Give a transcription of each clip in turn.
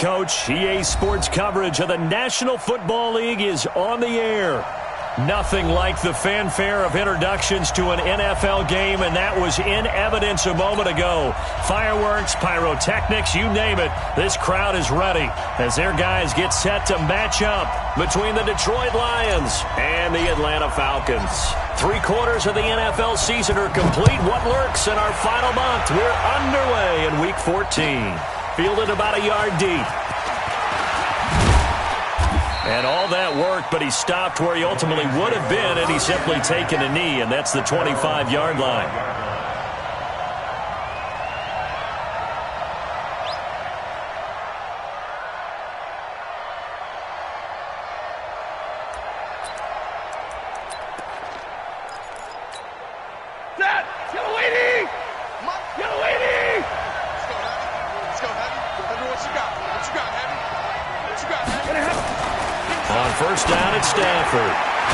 Coach. EA Sports coverage of the National Football League is on the air. Nothing like the fanfare of introductions to an NFL game, and that was in evidence a moment ago. Fireworks, pyrotechnics, you name it. This crowd is ready as their guys get set to match up between the Detroit Lions and the Atlanta Falcons. 3/4 of the NFL season are complete. What lurks in our final month? We're underway in Week 14. Fielded about a yard deep. And all that worked, but he stopped where he ultimately would have been, and he's simply taken a knee, and that's the 25-yard line. First down at Stafford.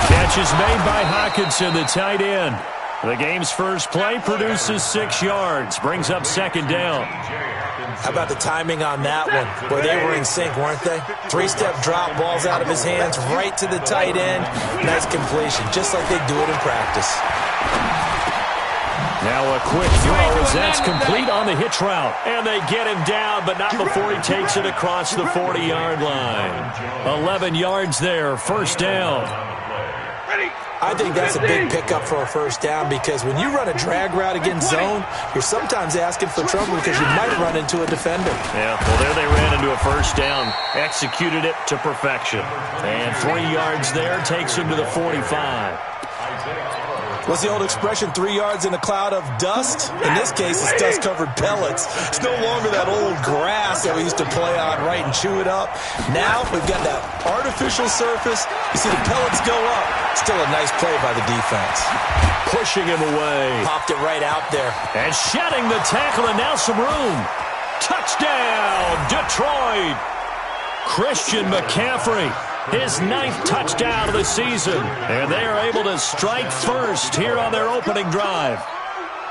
Catch is made by Hockenson, the tight end. The game's first play produces 6 yards. Brings up second down. How about the timing on that one? Boy, they were in sync, weren't they? 3-step drop, balls out of his hands, right to the tight end. Nice completion, just like they do it in practice. Now a quick throw as that's complete on the hitch route. And they get him down, but not before he takes it across the 40-yard line. 11 yards there, first down. I think that's a big pickup for a first down because when you run a drag route against zone, you're sometimes asking for trouble because you might run into a defender. Yeah, well, there they ran into a first down. Executed it to perfection. And 3 yards there takes him to the 45. What's the old expression, 3 yards in a cloud of dust? In this case, it's dust-covered pellets. It's no longer that old grass that we used to play on, right, and chew it up. Now we've got that artificial surface. You see the pellets go up. Still a nice play by the defense. Pushing him away. Popped it right out there. And shedding the tackle, and now some room. Touchdown, Detroit. Christian McCaffrey. His 9th touchdown of the season. And they are able to strike first here on their opening drive.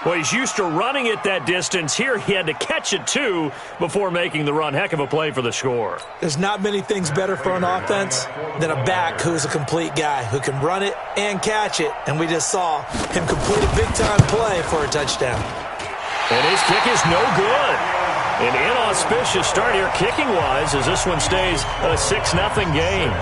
Well, he's used to running it that distance. Here he had to catch it, too, before making the run. Heck of a play for the score. There's not many things better for an offense than a back who's a complete guy who can run it and catch it. And we just saw him complete a big-time play for a touchdown. And his kick is no good. An inauspicious start here kicking-wise as this one stays a 6-0 game.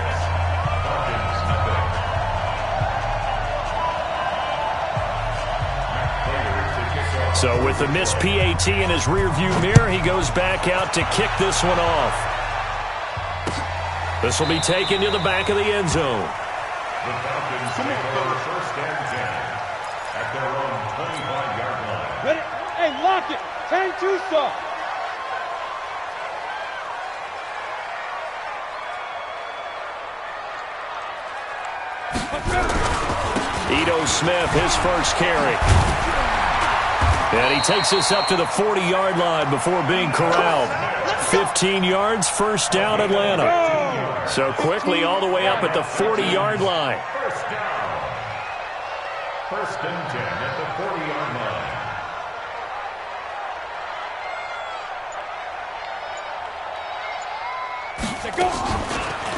So with the missed PAT in his rearview mirror, he goes back out to kick this one off. This will be taken to the back of the end zone. The Falcons take over first and 10 at their own 25-yard line. Ready? Hey, lock it. Turn two soft. Ito Smith, his first carry. And he takes us up to the 40-yard line before being corralled. 15 yards, first down, Atlanta. So quickly all the way up at the 40-yard line. First down. First and 10 at the 40-yard line.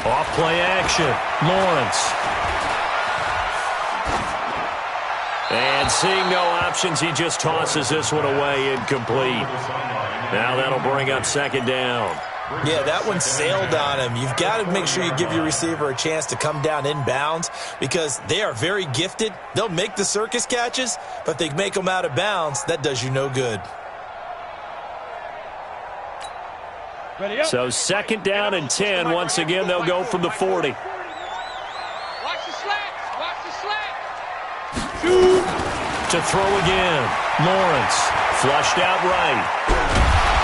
Off play action. Lawrence. And seeing no options, he just tosses this one away incomplete. Now that'll bring up second down. Yeah, that one sailed on him. You've got to make sure you give your receiver a chance to come down inbounds because they are very gifted. They'll make the circus catches, but if they make them out of bounds, that does you no good. So second down and 10. Once again, they'll go from the 40. Watch the slats. Watch the slats. To throw again. Lawrence flushed out right.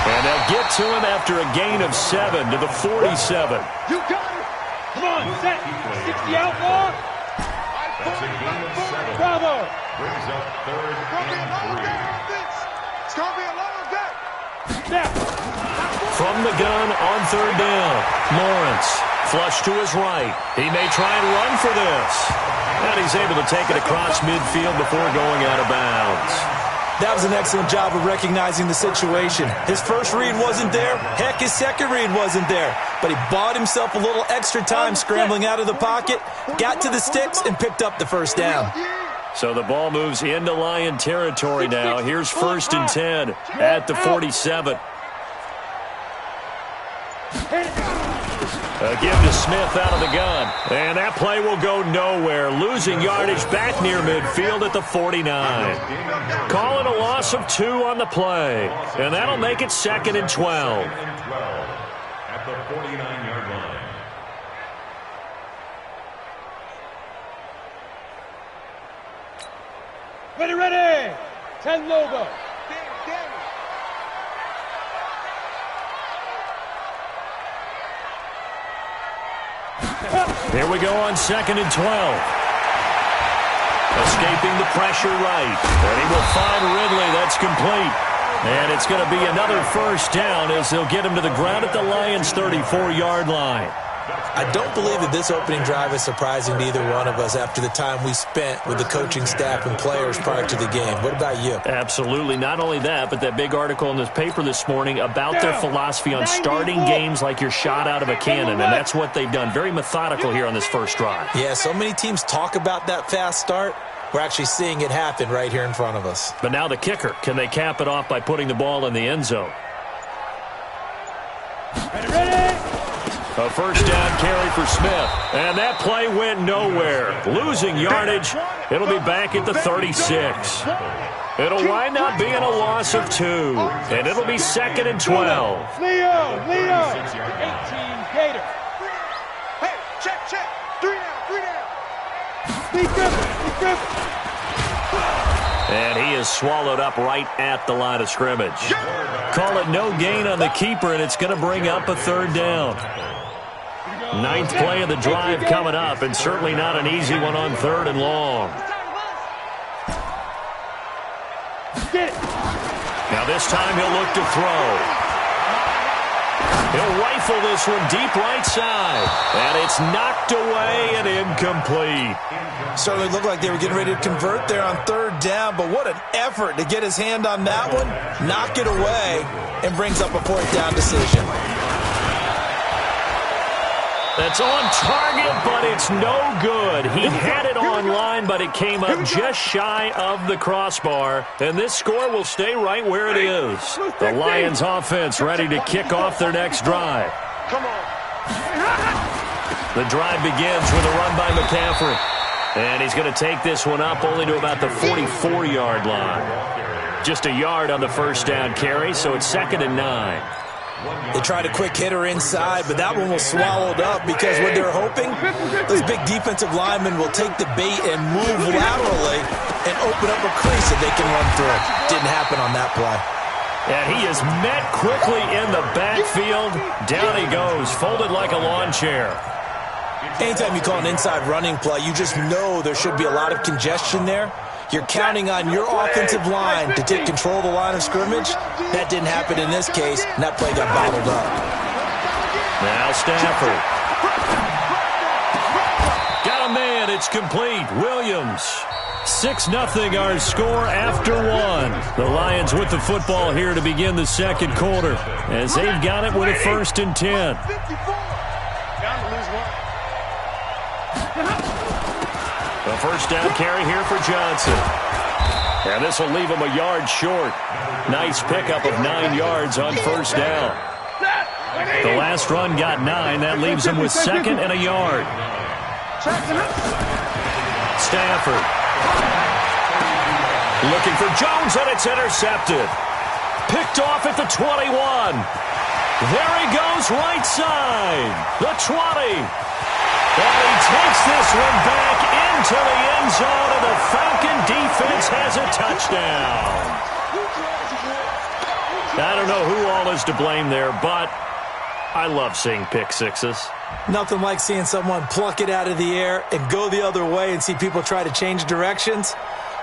And they'll get to him after a gain of 7 to the 47. You got it. Come on, set. 60 outlaw. That's a gain of 7. Bravo. Brings up third and 3. It's going to be a longer day. Now. From the gun on third down. Lawrence flush to his right. He may try and run for this. And he's able to take it across midfield before going out of bounds. That was an excellent job of recognizing the situation. His first read wasn't there. Heck, his second read wasn't there. But he bought himself a little extra time scrambling out of the pocket, got to the sticks, and picked up the first down. So the ball moves into Lion territory now. Here's 1st and 10 at the 47. A give to Smith out of the gun. And that play will go nowhere. Losing yardage back near midfield at the 49. Calling a loss of 2 on the play. And that'll make it 2nd and 12. At the 49-yard line. Ready. 10 logo. Here we go on 2nd and 12. Escaping the pressure right. And he will find Ridley. That's complete. And it's going to be another first down as they'll get him to the ground at the Lions' 34-yard line. I don't believe that this opening drive is surprising to either one of us after the time we spent with the coaching staff and players prior to the game. What about you? Absolutely. Not only that, but that big article in this paper this morning about their philosophy on starting games like you're shot out of a cannon, and that's what they've done. Very methodical here on this first drive. Yeah, so many teams talk about that fast start. We're actually seeing it happen right here in front of us. But now the kicker. Can they cap it off by putting the ball in the end zone? Ready. A first down carry for Smith. And that play went nowhere. Losing yardage. It'll be back at the 36. It'll wind up being a loss of 2. And it'll be 2nd and 12. Leo. 18 Gator. Hey, check. 3 down. Speak up. And he is swallowed up right at the line of scrimmage. Call it no gain on the keeper, and it's going to bring up a 3rd down. 9th play of the drive coming up, and certainly not an easy one on 3rd and long. Now this time he'll look to throw. He'll rifle this one deep right side. And it's knocked away and incomplete. Certainly looked like they were getting ready to convert there on 3rd down, but what an effort to get his hand on that one, knock it away, and brings up a 4th down decision. That's on target, but it's no good. He had it on line, but it came up just shy of the crossbar. And this score will stay right where it is. The Lions offense ready to kick off their next drive. Come on. The drive begins with a run by McCaffrey. And he's going to take this one up only to about the 44-yard line. Just a yard on the first down carry, so it's 2nd and 9. They tried a quick hitter inside, but that one was swallowed up because what they're hoping, those big defensive linemen will take the bait and move laterally and open up a crease that they can run through. Didn't happen on that play. And he is met quickly in the backfield. Down he goes, folded like a lawn chair. Anytime you call an inside running play, you just know there should be a lot of congestion there. You're counting on your offensive line to take control of the line of scrimmage. That didn't happen in this case, and that play got bottled up. Now Stafford. Got a man. It's complete. Williams. 6-0 our score after 1. The Lions with the football here to begin the second quarter as they've got it with a 1st and 10. The first down carry here for Johnson. And this will leave him a yard short. Nice pickup of 9 yards on first down. The last run got 9. That leaves him with 2nd and a yard. Stafford. Looking for Jones, and it's intercepted. Picked off at the 21. There he goes, right side. The 20. And he takes this one back into the end zone, and the Falcon defense has a touchdown. I don't know who all is to blame there, but I love seeing pick sixes. Nothing like seeing someone pluck it out of the air and go the other way and see people try to change directions.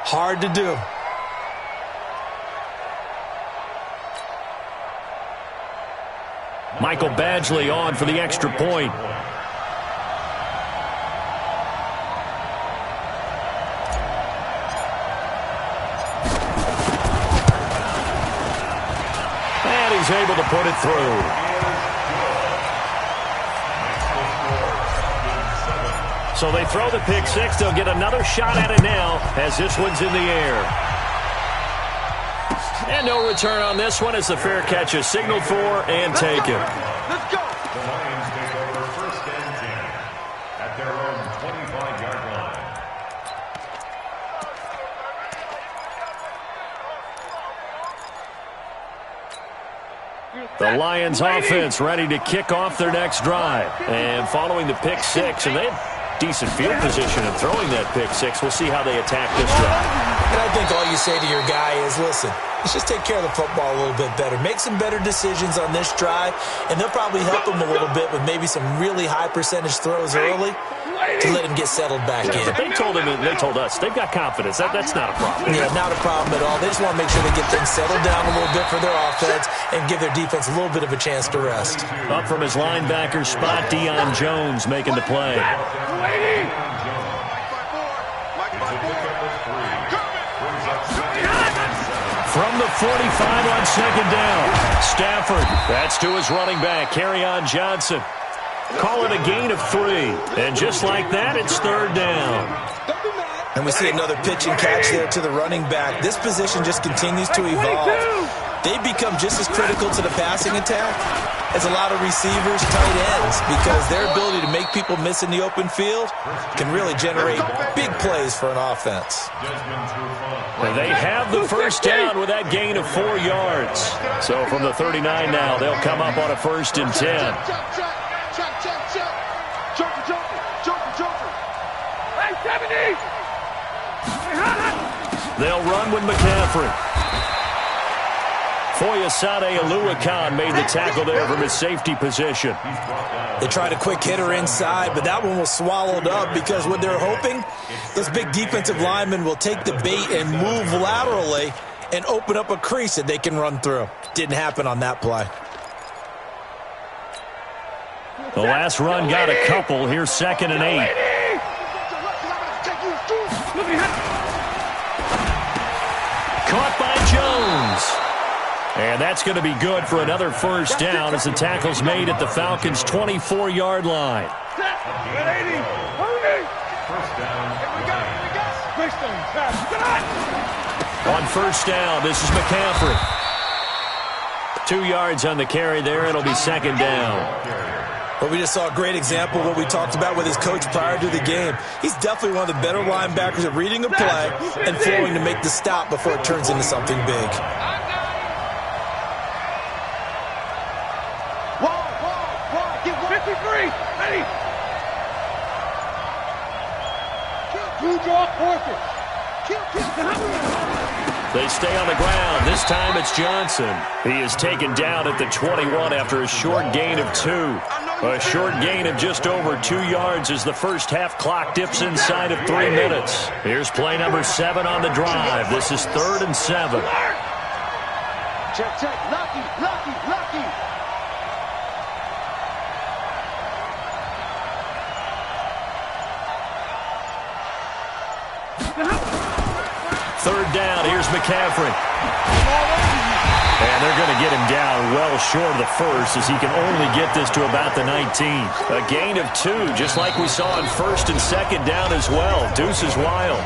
Hard to do. Michael Badgley on for the extra point. is able to put it through. So they throw the pick six. They'll get another shot at it now as this one's in the air. And no return on this one as the fair catch is signaled for and taken. Let's go. The Lions take over first and 10 at their own 25-yard line. The Lions offense ready to kick off their next drive. And following the pick six, and they have decent field position in throwing that pick six. We'll see how they attack this drive. And I think all you say to your guy is, listen, let's just take care of the football a little bit better. Make some better decisions on this drive, and they'll probably help him a little bit with maybe some really high percentage throws early to let him get settled back in. But they told him, and they told us, they've got confidence. That's not a problem. Yeah, not a problem at all. They just want to make sure they get things settled down a little bit for their offense and give their defense a little bit of a chance to rest. Up from his linebacker spot, Deion Jones making the play. From the 45 on second down, Stafford, that's to his running back, Kerryon Johnson. Call it a gain of 3. And just like that, it's third down. And we see another pitch and catch there to the running back. This position just continues to evolve. They become just as critical to the passing attack as a lot of receivers, tight ends, because their ability to make people miss in the open field can really generate big plays for an offense. And they have the first down with that gain of 4 yards. So from the 39 now, they'll come up on a first and 10. They'll run with McCaffrey. Foyesade Oluwakan made the tackle there from his safety position. They tried a quick hitter inside, but that one was swallowed up because what they're hoping, those big defensive linemen will take the bait and move laterally and open up a crease that they can run through. Didn't happen on that play. The last run got a couple. Here's second and 8. Caught by Jones. And that's going to be good for another first down as the tackle's made at the Falcons' 24-yard line. On first down, this is McCaffrey. 2 yards on the carry there. It'll be second down. Well, we just saw a great example of what we talked about with his coach prior to the game. He's definitely one of the better linebackers at reading a play and flowing to make the stop before it turns into something big. They stay on the ground. This time it's Johnson. He is taken down at the 21 after a short gain of 2. A short gain of just over 2 yards as the first half clock dips inside of 3 minutes. Here's play number 7 on the drive. This is 3rd and 7. Check, check. Lucky. Third down, here's McCaffrey. And they're going to get him down well short of the first as he can only get this to about the 19. A gain of 2, just like we saw on first and second down as well. Deuce is wild.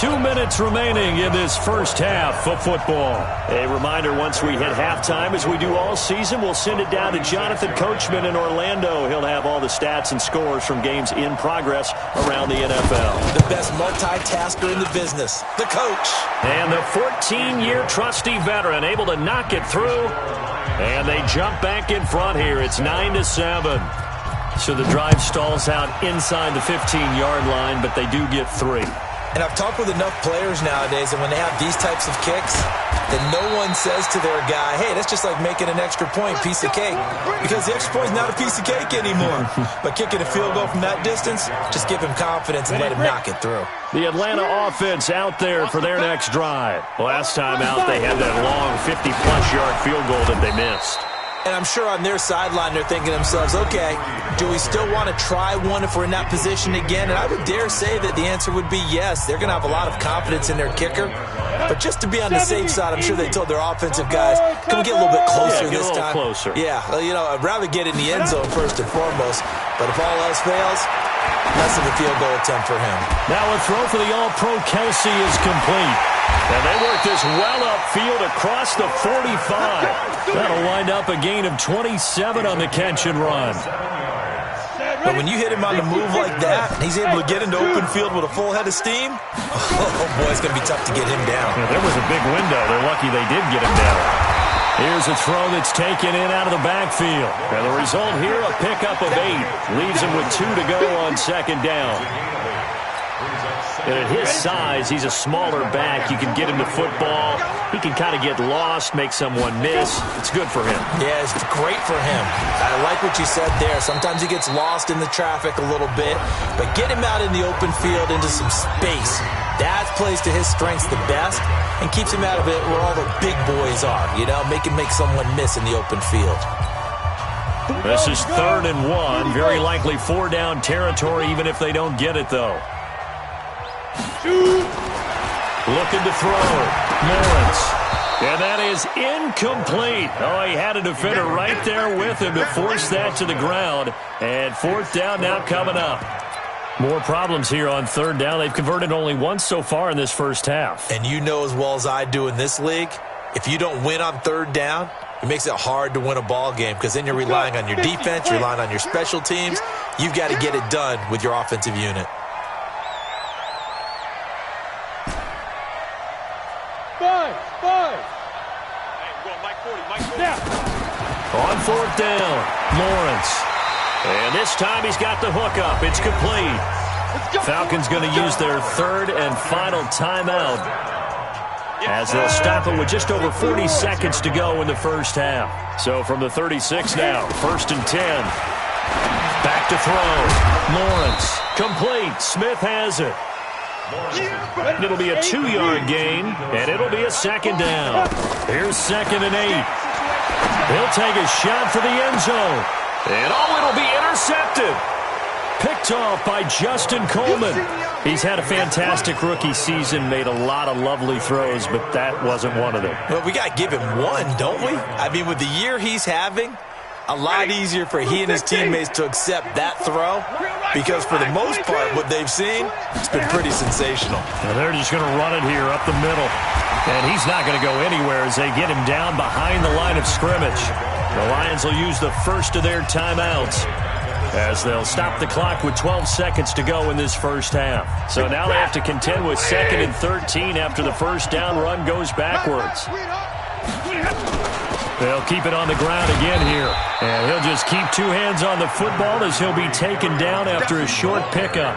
2 minutes remaining in this first half of football. A reminder, once we hit halftime, as we do all season, we'll send it down to Jonathan Coachman in Orlando. He'll have all the stats and scores from games in progress around the NFL. The best multitasker in the business, the coach. And the 14-year trusty veteran able to knock it through. And they jump back in front here. It's 9-7. So the drive stalls out inside the 15-yard line, but they do get 3. And I've talked with enough players nowadays, and when they have these types of kicks, that no one says to their guy, hey, that's just like making an extra point, piece of cake. Because the extra point is not a piece of cake anymore. But kicking a field goal from that distance, just give him confidence and let him knock it through. The Atlanta offense out there for their next drive. Last time out, they had that long 50-plus yard field goal that they missed. And I'm sure on their sideline they're thinking to themselves, okay, do we still want to try one if we're in that position again? And I would dare say that the answer would be yes. They're going to have a lot of confidence in their kicker. But just to be on the safe side, I'm sure they told their offensive guys, can we get a little bit closer this time? Closer. Yeah, you know, I'd rather get in the end zone first and foremost. But if all else fails, less of a field goal attempt for him. Now a throw for the All-Pro Kelsey is complete. And they work this well upfield across the 45. That'll wind up a gain of 27 on the catch and run. But when you hit him on the move like that, he's able to get into open field with a full head of steam, oh boy, it's going to be tough to get him down. Yeah, there was a big window. They're lucky they did get him down. Here's a throw that's taken in out of the backfield. And the result here, a pickup of 8. Leaves him with 2 to go on second down. And at his size, he's a smaller back. You can get him to football. He can kind of get lost, make someone miss. It's good for him. Yeah, it's great for him. I like what you said there. Sometimes he gets lost in the traffic a little bit, but get him out in the open field into some space. That plays to his strengths the best and keeps him out of it where all the big boys are, you know, make someone miss in the open field. This is 3rd and 1. Very likely 4-down territory, even if they don't get it, though. Looking to throw. Lawrence. And that is incomplete. Oh, he had a defender right there with him to force that to the ground. And 4th down now coming up. More problems here on 3rd down. They've converted only once so far in this first half. And you know as well as I do in this league, if you don't win on 3rd down, it makes it hard to win a ball game because then you're relying on your defense, you're relying on your special teams. You've got to get it done with your offensive unit. On 4th down, Lawrence. And this time he's got the hook up. It's complete. Falcons going to use their 3rd and final timeout as they'll stop it with just over 40 seconds to go in the first half. So from the 36 now, 1st and 10. Back to throw. Lawrence. Complete. Smith has it. It'll be a 2-yard gain, and it'll be a 2nd down. Here's 2nd and 8. He'll take a shot for the end zone. And it'll be intercepted. Picked off by Justin Coleman. He's had a fantastic rookie season, made a lot of lovely throws, but that wasn't one of them. Well, we got to give him one, don't we? I mean, with the year he's having, a lot easier for he and his teammates to accept that throw because for the most part, what they've seen, it's been pretty sensational. And they're just going to run it here up the middle. And he's not going to go anywhere as they get him down behind the line of scrimmage. The Lions will use the first of their timeouts as they'll stop the clock with 12 seconds to go in this first half. So now they have to contend with 2nd and 13 after the first down run goes backwards. They'll keep it on the ground again here. And he'll just keep 2 hands on the football as he'll be taken down after a short pickup.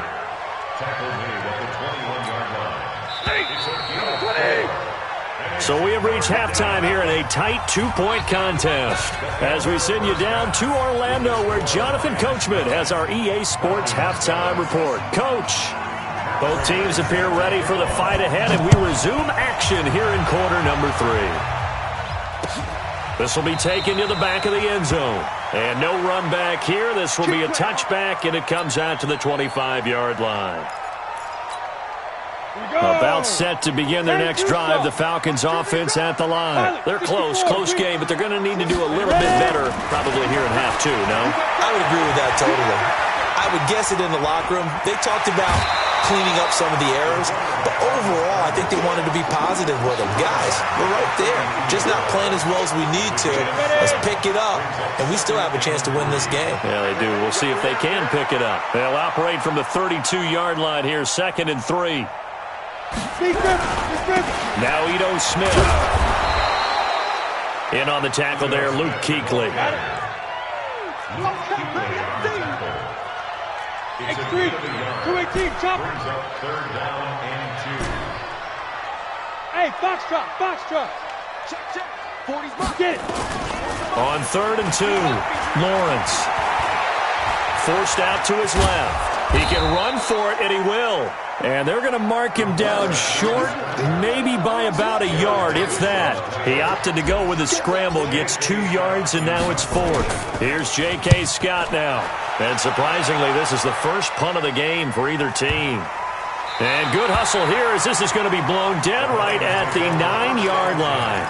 So we have reached halftime here in a tight 2-point contest as we send you down to Orlando where Jonathan Coachman has our EA Sports halftime report. Coach, both teams appear ready for the fight ahead, and we resume action here in quarter number 3. This will be taken to the back of the end zone. And no run back here. This will be a touchback, and it comes out to the 25-yard line. About set to begin their next drive, the Falcons offense at the line. They're close game, but they're going to need to do a little bit better probably here in half 2, no? I would agree with that totally. I would guess it in the locker room. They talked about cleaning up some of the errors, but overall, I think they wanted to be positive with them. Guys, we're right there. Just not playing as well as we need to. Let's pick it up, and we still have a chance to win this game. Yeah, they do. We'll see if they can pick it up. They'll operate from the 32-yard line here, 2nd and 3. Now Ito Smith. In on the tackle there, Luke Kuechly. X3, 218, chopper. Hey, Foxtrot. Check. 40's mark. Get it. On 3rd and 2, Lawrence. Forced out to his left. He can run for it, and he will. And they're going to mark him down short, maybe by about a yard, if that. He opted to go with a scramble, gets 2 yards, and now it's 4th. Here's J.K. Scott now. And surprisingly, this is the first punt of the game for either team. And good hustle here as this is going to be blown dead right at the 9-yard line.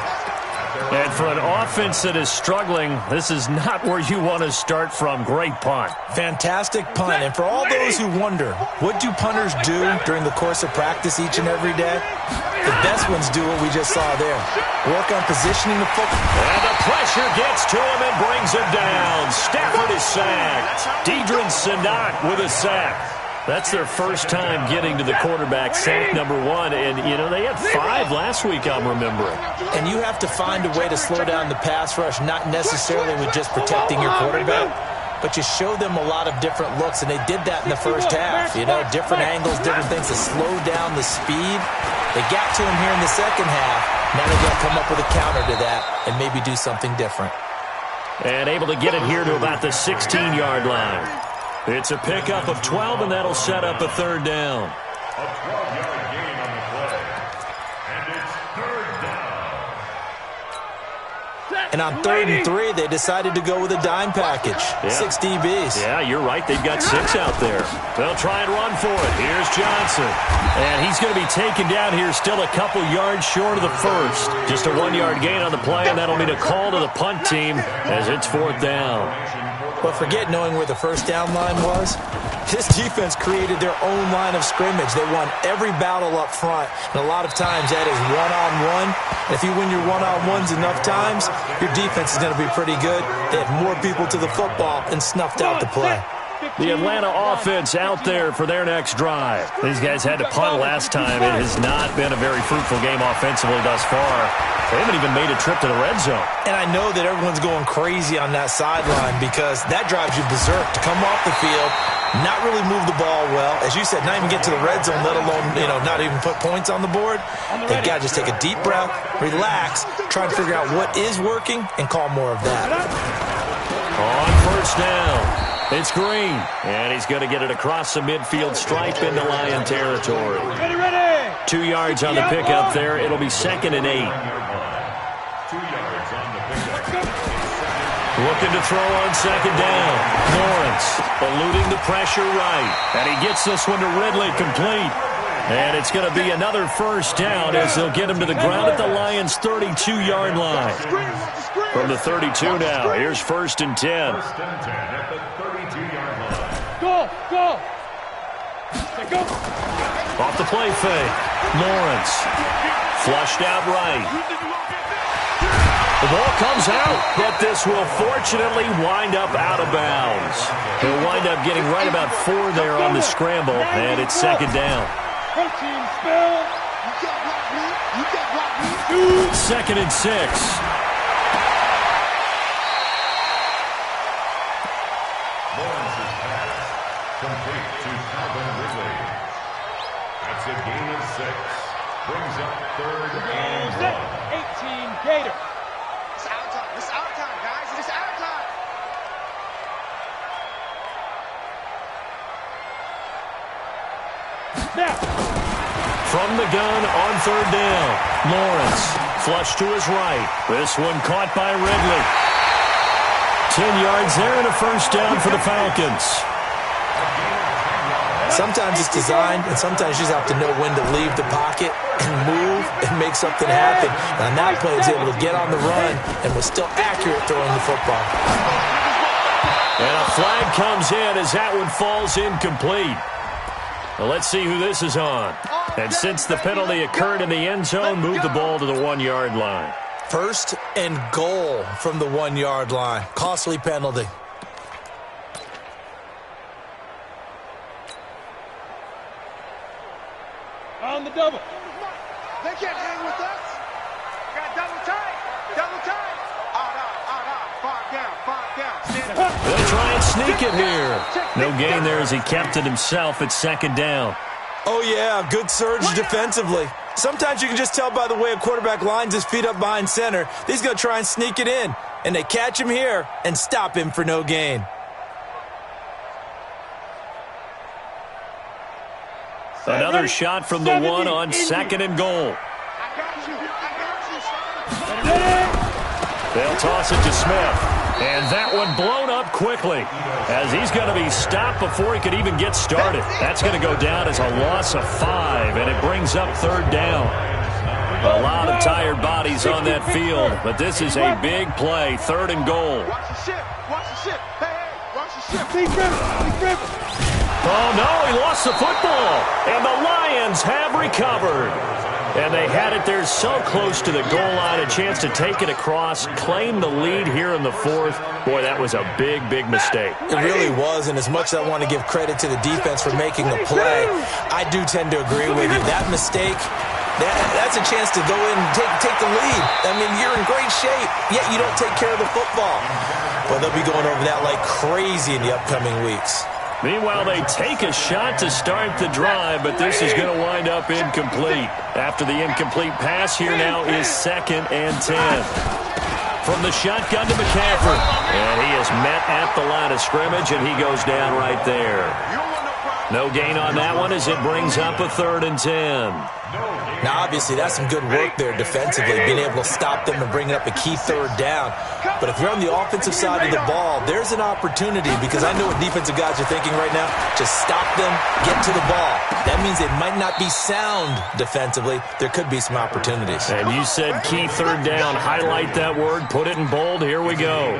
And for an offense that is struggling, this is not where you want to start from. Great punt. Fantastic punt. And for all those who wonder, what do punters do during the course of practice each and every day? The best ones do what we just saw there. Work on positioning the football. And the pressure gets to him and brings him down. Stafford is sacked. Deidrin Sanat with a sack. That's their first time getting to the quarterback, sack number 1. And, you know, they had 5 last week, I'm remembering. And you have to find a way to slow down the pass rush, not necessarily with just protecting your quarterback, but you show them a lot of different looks, and they did that in the first half. You know, different angles, different things to slow down the speed. They got to him here in the second half. Now they've got to come up with a counter to that and maybe do something different. And able to get it here to about the 16-yard line. It's a pickup of 12, and that'll set up a 3rd down. A 12-yard gain on the play. And it's 3rd down. And on 3rd and 3, they decided to go with a dime package. Yeah. 6 DBs. Yeah, you're right. They've got 6 out there. They'll try and run for it. Here's Johnson. And he's going to be taken down here still a couple yards short of the first. Just a 1-yard gain on the play, and that'll mean a call to the punt team as it's 4th down. But forget knowing where the first down line was. This defense created their own line of scrimmage. They won every battle up front, and a lot of times that is one-on-one. If you win your one-on-ones enough times, your defense is going to be pretty good. They had more people to the football and snuffed out the play. The Atlanta offense out there for their next drive. These guys had to punt last time. It has not been a very fruitful game offensively thus far. They haven't even made a trip to the red zone. And I know that everyone's going crazy on that sideline because that drives you berserk to come off the field, not really move the ball well. As you said, not even get to the red zone, let alone, not even put points on the board. They've got to just take a deep breath, relax, try to figure out what is working, and call more of that. On first down, it's Green. And he's going to get it across the midfield stripe into Lion territory. 2 yards on the pickup there. It'll be 2nd and 8. 2 yards on the pickup. Looking to throw on 2nd down. Lawrence eluding the pressure right. And he gets this one to Ridley complete. And it's going to be another first down as they'll get him to the ground at the Lions' 32-yard line. From the 32 now, here's 1st and 10. 1st and 10 at the 32-yard line. Go! Off the play fake. Lawrence flushed out right. The ball comes out, but this will fortunately wind up out of bounds. He'll wind up getting right about 4 there on the scramble, and it's 2nd down. 2nd and 6. Lawrence's pass complete to Calvin Ridley. That's a gain of 6. Brings up 3rd and 1. 18 Gator. It's our time. It's our time, guys. It's our time. Now. From the gun on 3rd down. Lawrence flushed to his right. This one caught by Ridley. 10 yards there and a first down for the Falcons. Sometimes it's designed, and sometimes you just have to know when to leave the pocket and move and make something happen. And on that play, he was able to get on the run and was still accurate throwing the football. And a flag comes in as that one falls incomplete. Well, let's see who this is on. And since the penalty occurred in the end zone, move the ball to the 1-yard line. 1st and goal from the 1-yard line. Costly penalty. On the double. They can't hang with us. Got double tight. Double tight. Five down. They'll try and sneak it here. No gain there as he kept it himself at 2nd down. Oh, yeah, good surge defensively. Sometimes you can just tell by the way a quarterback lines his feet up behind center. He's going to try and sneak it in. And they catch him here and stop him for no gain. Another shot from the one on second and goal. They'll toss it to Smith. And that one blown up quickly as he's going to be stopped before he could even get started. That's going to go down as a loss of 5, and it brings up third down. A lot of tired bodies on that field, but this is a big play, third and goal. Watch the ship. Watch the ship. Hey, watch the ship. He's driven. Oh, no, he lost the football, and the Lions have recovered. And they had it there so close to the goal line, a chance to take it across, claim the lead here in the fourth. Boy, that was a big, big mistake. It really was, and as much as I want to give credit to the defense for making the play, I do tend to agree with you. That mistake, that's a chance to go in and take the lead. I mean, you're in great shape, yet you don't take care of the football. But they'll be going over that like crazy in the upcoming weeks. Meanwhile, they take a shot to start the drive, but this is going to wind up incomplete. After the incomplete pass, here now is 2nd and 10. From the shotgun to McCaffrey. And he is met at the line of scrimmage, and he goes down right there. No gain on that one as it brings up a 3rd and 10. Now, obviously, that's some good work there defensively, being able to stop them and bring up a key third down. But if you're on the offensive side of the ball, there's an opportunity, because I know what defensive guys are thinking right now. Just stop them, get to the ball. That means they might not be sound defensively. There could be some opportunities. And you said key third down. Highlight that word, put it in bold. Here we go.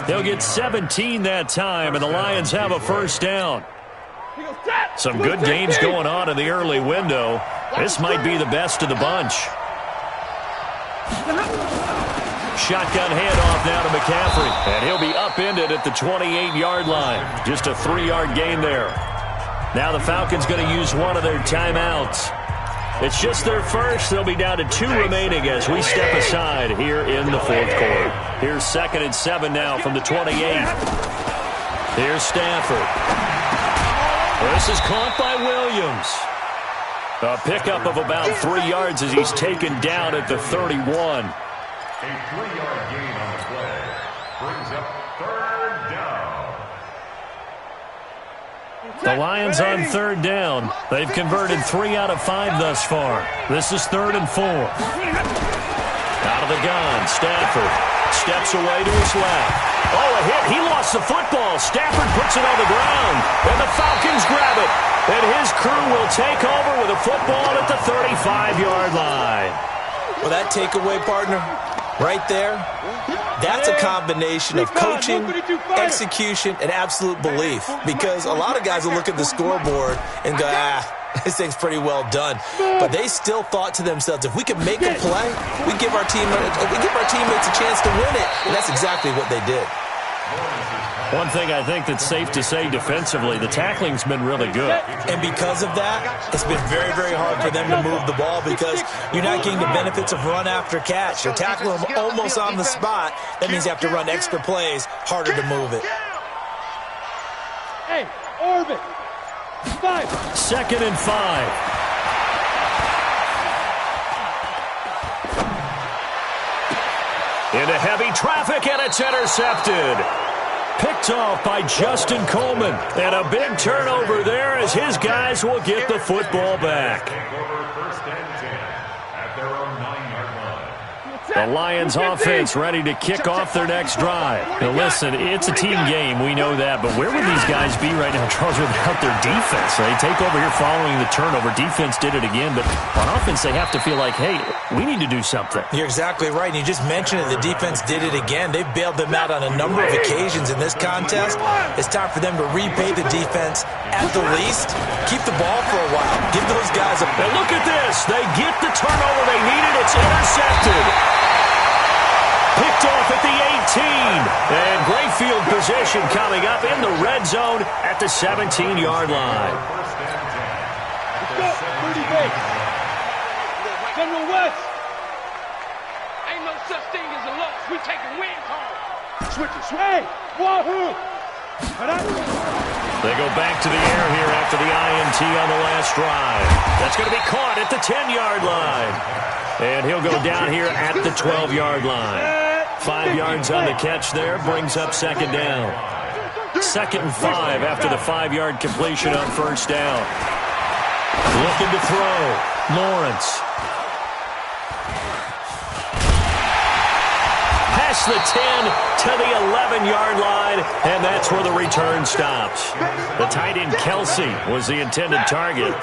They'll get 17 that time, and the Lions have a first down. Some good games going on in the early window. This might be the best of the bunch. Shotgun handoff now to McCaffrey. And he'll be upended at the 28-yard line. Just a 3-yard gain there. Now the Falcons going to use one of their timeouts. It's just their first. They'll be down to 2 remaining as we step aside here in the fourth quarter. Here's 2nd and 7 now from the 28. Here's Stafford. This is caught by Williams. A pickup of about 3 yards as he's taken down at the 31. A 3-yard gain on the play brings up third down. The Lions on third down. They've converted 3 out of 5 thus far. This is 3rd and 4. Out of the gun, Stafford steps away to his left. Oh, a hit. He lost the football. Stafford puts it on the ground, and the Falcons grab it. And his crew will take over with a football at the 35-yard line. Well, that takeaway, partner, right there, that's a combination of coaching, execution, and absolute belief. Because a lot of guys will look at the scoreboard and go, this thing's pretty well done. But they still thought to themselves, if we could make a play, we give our teammates a chance to win it. And that's exactly what they did. One thing I think that's safe to say defensively, the tackling's been really good. And because of that, it's been very, very hard for them to move the ball because you're not getting the benefits of run after catch. You're tackling them almost on the spot. That means you have to run extra plays, harder to move it. Hey, orbit. 5. 2nd and 5. Into heavy traffic, and it's intercepted. Picked off by Justin Coleman. And a big turnover there as his guys will get the football back. First and 10 at their own 9-yard line. The Lions offense ready to kick off their next drive. Now listen, it's a team game, we know that, but where would these guys be right now, Charles, without their defense? They take over here following the turnover. Defense did it again, but on offense they have to feel like, hey, we need to do something. You're exactly right. And you just mentioned it, the defense did it again. They've bailed them out on a number of occasions in this contest. It's time for them to repay the defense at the least. Keep the ball for a while. Give those guys a... And look at this. They get the turnover they needed. It's intercepted. Picked off at the 18. And great field position coming up in the red zone at the 17-yard line. General West. Ain't no such thing as a loss. We taking wins home. Sway. Wahoo. They go back to the air here after the INT on the last drive. That's going to be caught at the 10-yard line. And he'll go down here at the 12-yard line. 5 yards on the catch there, brings up 2nd down. 2nd and 5 after the 5-yard completion on first down. Looking to throw. Lawrence. Past the 10 to the 11-yard line, and that's where the return stops. The tight end Kelsey was the intended target.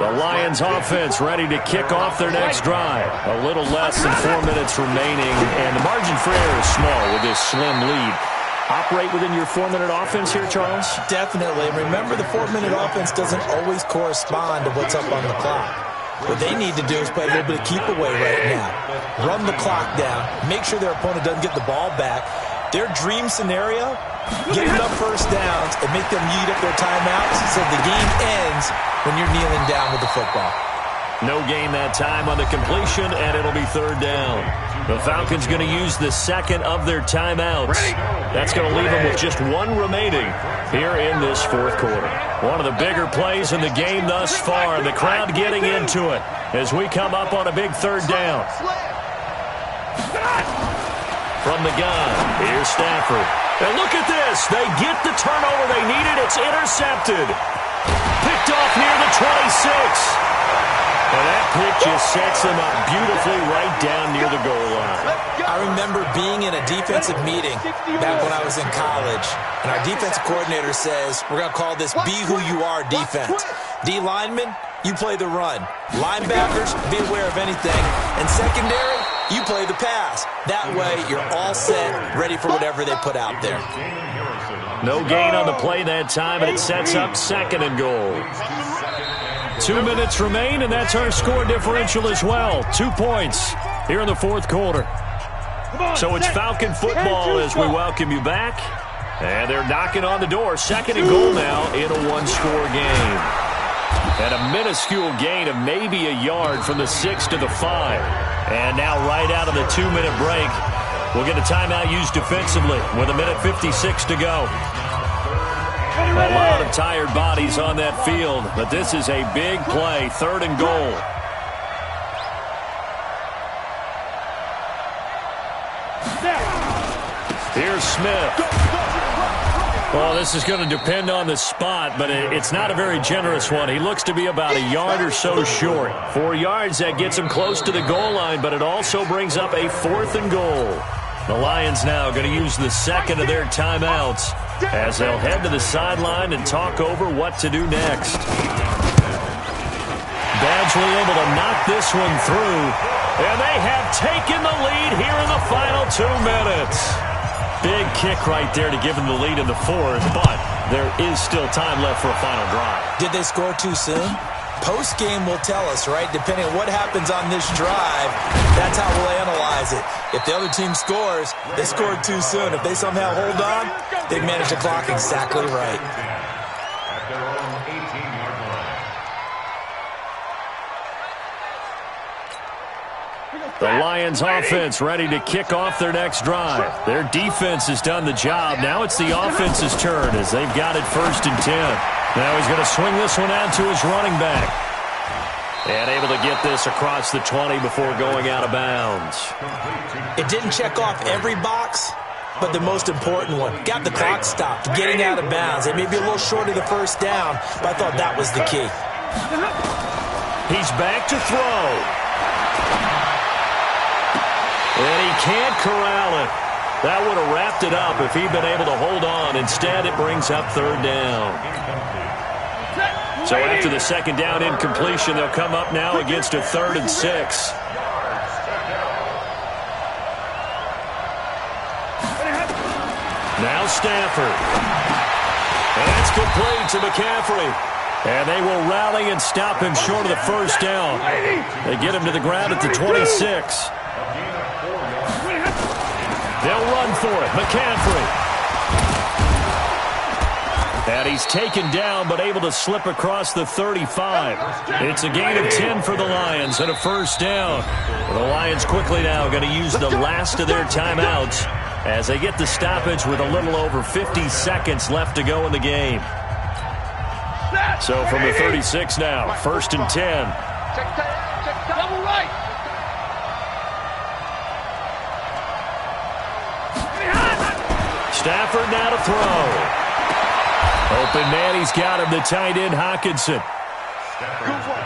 The Lions offense ready to kick off their next drive. A little less than 4 minutes remaining, and the margin for error is small with this slim lead. Operate within your 4-minute offense here, Charles? Definitely. Remember, the 4-minute offense doesn't always correspond to what's up on the clock. What they need to do is play a little bit of keep away right now. Run the clock down. Make sure their opponent doesn't get the ball back. Their dream scenario, get enough first downs and make them eat up their timeouts so the game ends when you're kneeling down with the football. No gain that time on the completion, and it'll be third down. The Falcons going to use the second of their timeouts. That's going to leave them with just one remaining here in this fourth quarter. One of the bigger plays in the game thus far, and the crowd getting into it as we come up on a big third down. From the gun, here's Stafford. And look at this. They get the turnover they needed. It's intercepted. Picked off near the 26. And that pick just sets them up beautifully right down near the goal line. I remember being in a defensive meeting back when I was in college, and our defensive coordinator says, we're going to call this be who you are defense. D linemen, you play the run. Linebackers, be aware of anything. And secondary, you play the pass. That way, you're all set, ready for whatever they put out there. No gain on the play that time, and it sets up second and goal. 2 minutes remain, and that's our score differential as well. 2 points here in the fourth quarter. So it's Falcon football as we welcome you back. And they're knocking on the door. Second and goal now in a one-score game. And a minuscule gain of maybe a yard from the 6 to the 5. And now right out of the 2-minute break, we'll get a timeout used defensively with 1:56 to go. A lot of tired bodies on that field, but this is a big play, third and goal. Here's Smith. Well, this is going to depend on the spot, but it's not a very generous one. He looks to be about a yard or so short. 4 yards, that gets him close to the goal line, but it also brings up a fourth and goal. The Lions now going to use the second of their timeouts as they'll head to the sideline and talk over what to do next. Badgley able to knock this one through, and they have taken the lead here in the final 2 minutes. Big kick right there to give them the lead in the fourth, but there is still time left for a final drive. Did they score too soon? Post-game will tell us, right? Depending on what happens on this drive, that's how we'll analyze it. If the other team scores, they scored too soon. If they somehow hold on, they manage the clock exactly right. At their own 18-yard line. The Lions offense ready to kick off their next drive. Their defense has done the job. Now it's the offense's turn as they've got it 1st and 10. Now he's going to swing this one out to his running back. And able to get this across the 20 before going out of bounds. It didn't check off every box, but the most important one. Got the clock stopped, getting out of bounds. It may be a little short of the first down, but I thought that was the key. He's back to throw. And he can't corral it. That would have wrapped it up if he'd been able to hold on. Instead, it brings up third down. So after the second down incompletion, they'll come up now against a 3rd and 6. Now Stafford. And that's complete to McCaffrey. And they will rally and stop him short of the first down. They get him to the ground at the 26. They'll run for it. McCaffrey. And he's taken down but able to slip across the 35. It's a gain of 10 for the Lions and a first down. The Lions quickly now going to use the last of their timeouts as they get the stoppage with a little over 50 seconds left to go in the game. So from the 36 now, 1st and 10. Double right. Stafford now to throw. Open man, he's got him, the tight end Hawkinson.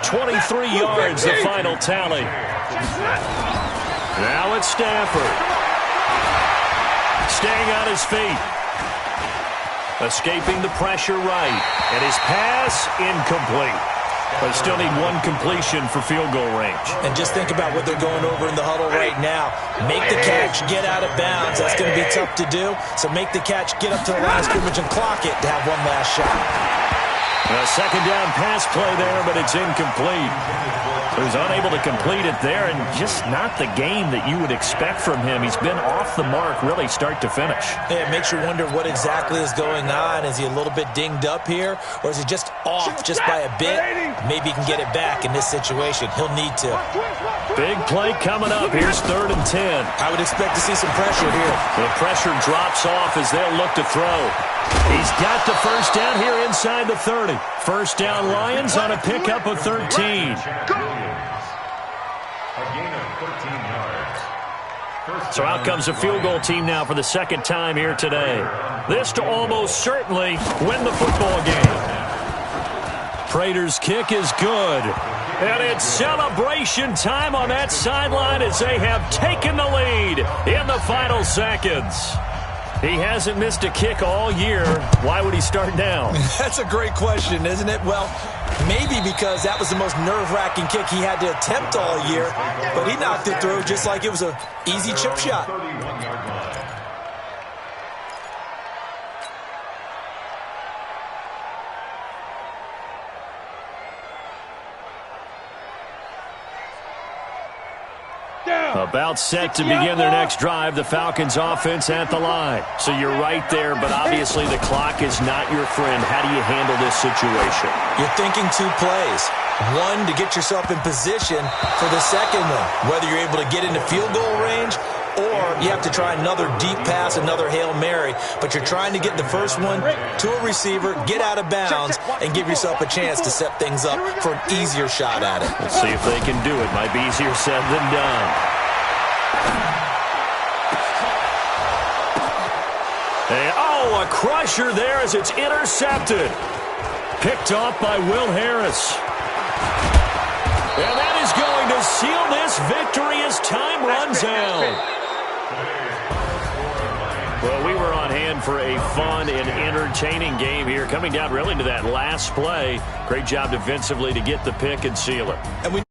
23 yards, the final tally. Now it's Stafford. Staying on his feet. Escaping the pressure right. And his pass incomplete. They still need one completion for field goal range. And just think about what they're going over in the huddle right now. Make the catch, get out of bounds. That's going to be tough to do. So make the catch, get up to the line of scrimmage and clock it to have one last shot. A second down pass play there, but it's incomplete. So he's unable to complete it there, and just not the game that you would expect from him. He's been off the mark really start to finish. Yeah, it makes you wonder what exactly is going on. Is he a little bit dinged up here, or is he just off just by a bit? Maybe he can get it back in this situation. He'll need to. Big play coming up. Here's 3rd and 10. I would expect to see some pressure here. The pressure drops off as they'll look to throw. He's got the first down here inside the 30. First down Lions on a pickup of 13. A gain of 13 yards. So out comes a field goal team now for the second time here today. This to almost certainly win the football game. Prater's kick is good. And it's celebration time on that sideline as they have taken the lead in the final seconds. He hasn't missed a kick all year. Why would he start now? That's a great question, isn't it? Well, maybe because that was the most nerve-wracking kick he had to attempt all year, but he knocked it through just like it was an easy chip shot. 31-yard line. About set to begin their next drive, the Falcons offense at the line. So you're right there, but obviously the clock is not your friend. How do you handle this situation? You're thinking 2 plays. One, to get yourself in position for the second one, whether you're able to get into field goal range or you have to try another deep pass, another Hail Mary. But you're trying to get the first one to a receiver, get out of bounds, and give yourself a chance to set things up for an easier shot at it. Let's see if they can do it. Might be easier said than done. A crusher there as it's intercepted. Picked off by Will Harris. And that is going to seal this victory as time runs out. Well, we were on hand for a fun and entertaining game here, coming down really to that last play. Great job defensively to get the pick and seal it. And we